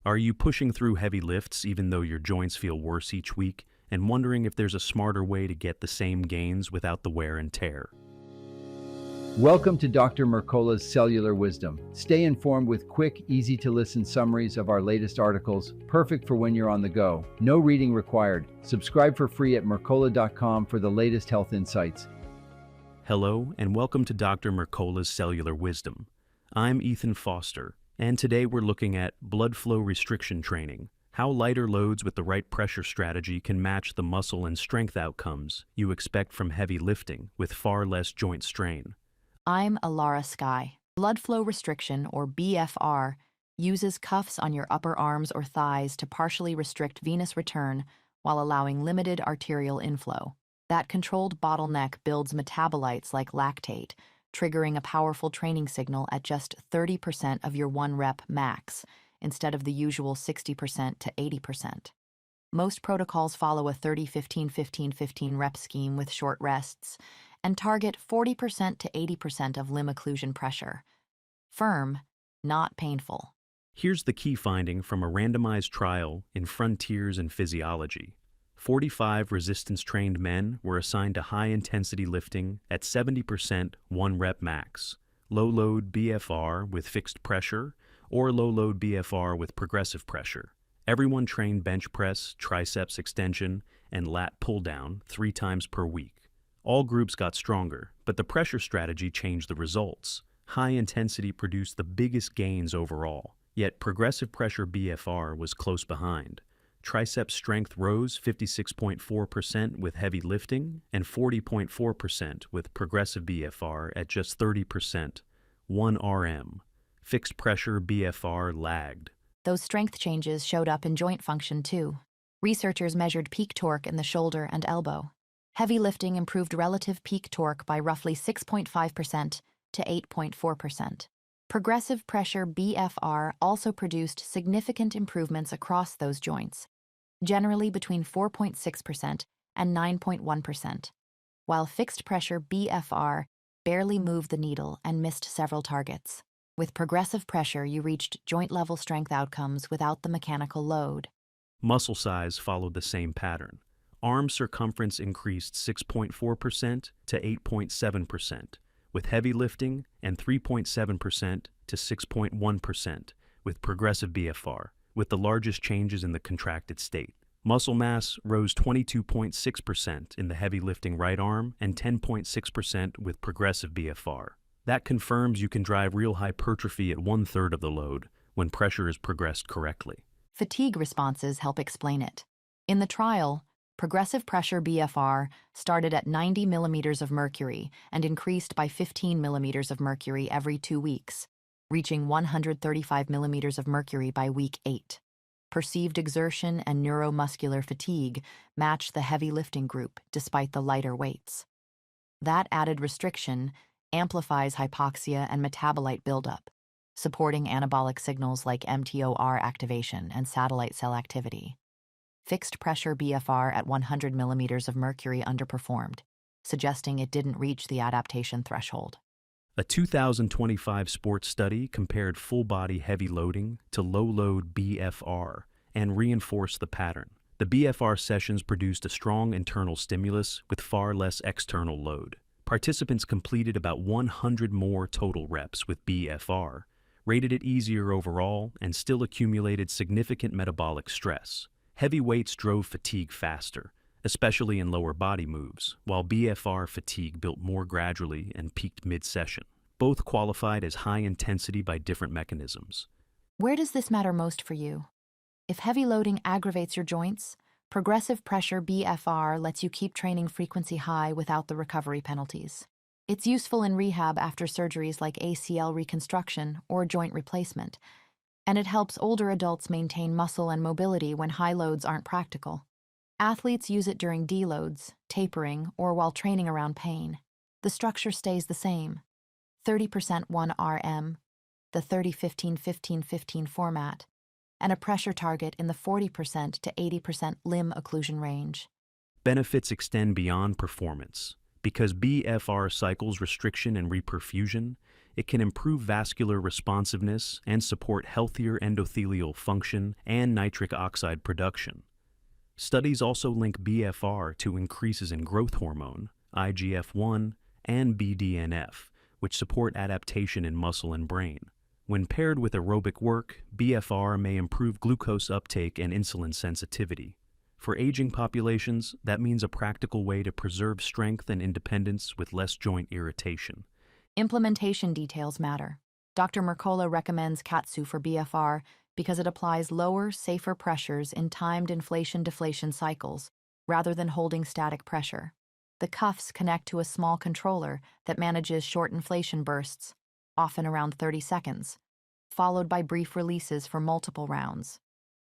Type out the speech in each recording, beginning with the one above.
Are you pushing through heavy lifts even though your joints feel worse each week and wondering if there's a smarter way to get the same gains without the wear and tear? Welcome to Dr. Mercola's Cellular Wisdom. Stay informed with quick, easy-to-listen summaries of our latest articles, perfect for when you're on the go. No reading required. Subscribe for free at mercola.com for the latest health insights. Hello, and welcome to Dr. Mercola's Cellular Wisdom. I'm Ethan Foster, and today we're looking at blood flow restriction training, how lighter loads with the right pressure strategy can match the muscle and strength outcomes you expect from heavy lifting with far less joint strain. I'm Alara Sky. Blood flow restriction, or BFR, uses cuffs on your upper arms or thighs to partially restrict venous return while allowing limited arterial inflow. That controlled bottleneck builds metabolites like lactate, triggering a powerful training signal at just 30% of your 1-rep max, instead of the usual 60% to 80%. Most protocols follow a 30-15-15-15 rep scheme with short rests, and target 40% to 80% of limb occlusion pressure. Firm, not painful. Here's the key finding from a randomized trial in Frontiers in Physiology. 45 resistance-trained men were assigned to high-intensity lifting at 70% 1-rep max, low-load BFR with fixed pressure, or low-load BFR with progressive pressure. Everyone trained bench press, triceps extension, and lat pull-down 3 times per week. All groups got stronger, but the pressure strategy changed the results. High intensity produced the biggest gains overall, yet progressive pressure BFR was close behind. Tricep strength rose 56.4% with heavy lifting and 40.4% with progressive BFR at just 30%, 1 RM. Fixed pressure BFR lagged. Those strength changes showed up in joint function too. Researchers measured peak torque in the shoulder and elbow. Heavy lifting improved relative peak torque by roughly 6.5% to 8.4%. Progressive pressure BFR also produced significant improvements across those joints, generally between 4.6% and 9.1%, while fixed pressure BFR barely moved the needle and missed several targets. With progressive pressure, you reached joint-level strength outcomes without the mechanical load. Muscle size followed the same pattern. Arm circumference increased 6.4% to 8.7% with heavy lifting and 3.7% to 6.1% with progressive BFR, with the largest changes in the contracted state. Muscle mass rose 22.6% in the heavy lifting right arm and 10.6% with progressive BFR. That confirms you can drive real hypertrophy at 1/3 of the load when pressure is progressed correctly. Fatigue responses help explain it. In the trial, progressive pressure BFR started at 90 millimeters of mercury and increased by 15 millimeters of mercury every 2 weeks, reaching 135 millimeters of mercury by week 8. Perceived exertion and neuromuscular fatigue matched the heavy lifting group despite the lighter weights. That added restriction amplifies hypoxia and metabolite buildup, supporting anabolic signals like mTOR activation and satellite cell activity. Fixed pressure BFR at 100 millimeters of mercury underperformed, suggesting it didn't reach the adaptation threshold. A 2025 sports study compared full-body heavy loading to low-load BFR and reinforced the pattern. The BFR sessions produced a strong internal stimulus with far less external load. Participants completed about 100 more total reps with BFR, rated it easier overall, and still accumulated significant metabolic stress. Heavy weights drove fatigue faster, especially in lower body moves, while BFR fatigue built more gradually and peaked mid-session. Both qualified as high intensity by different mechanisms. Where does this matter most for you? If heavy loading aggravates your joints, progressive pressure BFR lets you keep training frequency high without the recovery penalties. It's useful in rehab after surgeries like ACL reconstruction or joint replacement, and it helps older adults maintain muscle and mobility when high loads aren't practical. Athletes use it during deloads, tapering, or while training around pain. The structure stays the same. 30% 1 RM, the 30-15-15-15 format, and a pressure target in the 40% to 80% limb occlusion range. Benefits extend beyond performance. Because BFR cycles restriction and reperfusion, It can improve vascular responsiveness and support healthier endothelial function and nitric oxide production. Studies also link BFR to increases in growth hormone, IGF-1, and BDNF, which support adaptation in muscle and brain. When paired with aerobic work, BFR may improve glucose uptake and insulin sensitivity. For aging populations, that means a practical way to preserve strength and independence with less joint irritation. Implementation details matter. Dr. Mercola recommends KATSU for BFR because it applies lower, safer pressures in timed inflation-deflation cycles rather than holding static pressure. The cuffs connect to a small controller that manages short inflation bursts, often around 30 seconds, followed by brief releases for multiple rounds.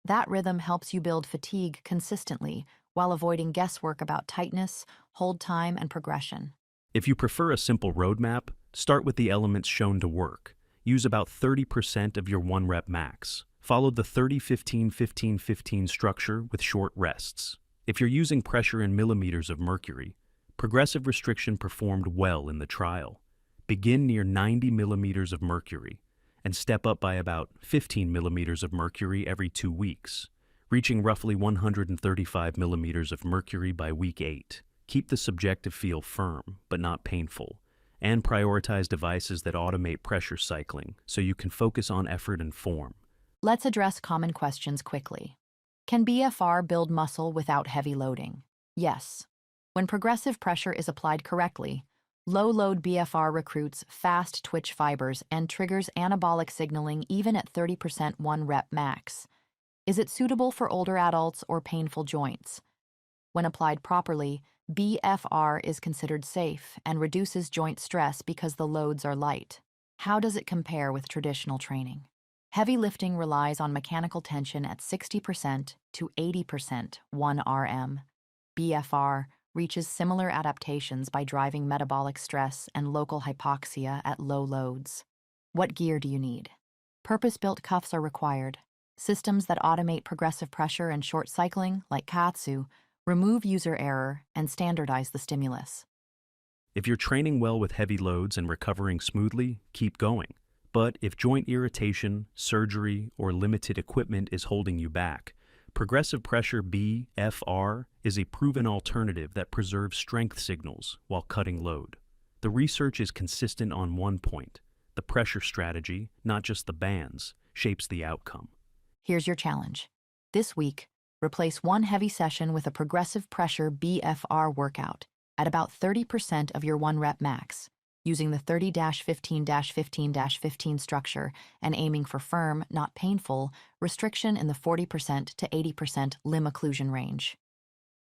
That rhythm helps you build fatigue consistently while avoiding guesswork about tightness, hold time, and progression. If you prefer a simple roadmap, start with the elements shown to work. Use about 30% of your 1-rep max. Follow the 30-15-15-15 structure with short rests. If you're using pressure in millimeters of mercury, progressive restriction performed well in the trial. Begin near 90 millimeters of mercury and step up by about 15 millimeters of mercury every 2 weeks, reaching roughly 135 millimeters of mercury by week 8. Keep the subjective feel firm, but not painful, and prioritize devices that automate pressure cycling so you can focus on effort and form. Let's address common questions quickly. Can BFR build muscle without heavy loading? Yes. When progressive pressure is applied correctly, low-load BFR recruits fast twitch fibers and triggers anabolic signaling even at 30% 1-rep max. Is it suitable for older adults or painful joints? When applied properly, BFR is considered safe and reduces joint stress because the loads are light. How does it compare with traditional training? Heavy lifting relies on mechanical tension at 60% to 80% 1 RM. BFR reaches similar adaptations by driving metabolic stress and local hypoxia at low loads. What gear do you need? Purpose-built cuffs are required. Systems that automate progressive pressure and short cycling, like KATSU, remove user error and standardize the stimulus. If you're training well with heavy loads and recovering smoothly, keep going. But if joint irritation, surgery, or limited equipment is holding you back, progressive pressure BFR is a proven alternative that preserves strength signals while cutting load. The research is consistent on one point: the pressure strategy, not just the bands, shapes the outcome. Here's your challenge. This week, replace one heavy session with a progressive pressure BFR workout at about 30% of your 1-rep max, using the 30-15-15-15 structure and aiming for firm, not painful, restriction in the 40% to 80% limb occlusion range.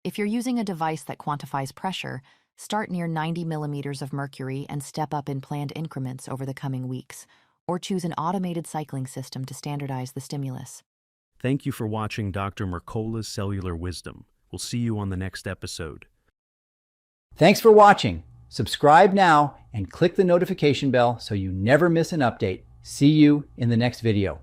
If you're using a device that quantifies pressure, start near 90 millimeters of mercury and step up in planned increments over the coming weeks, or choose an automated cycling system to standardize the stimulus. Thank you for watching Dr. Mercola's Cellular Wisdom. We'll see you on the next episode. Thanks for watching. Subscribe now and click the notification bell so you never miss an update. See you in the next video.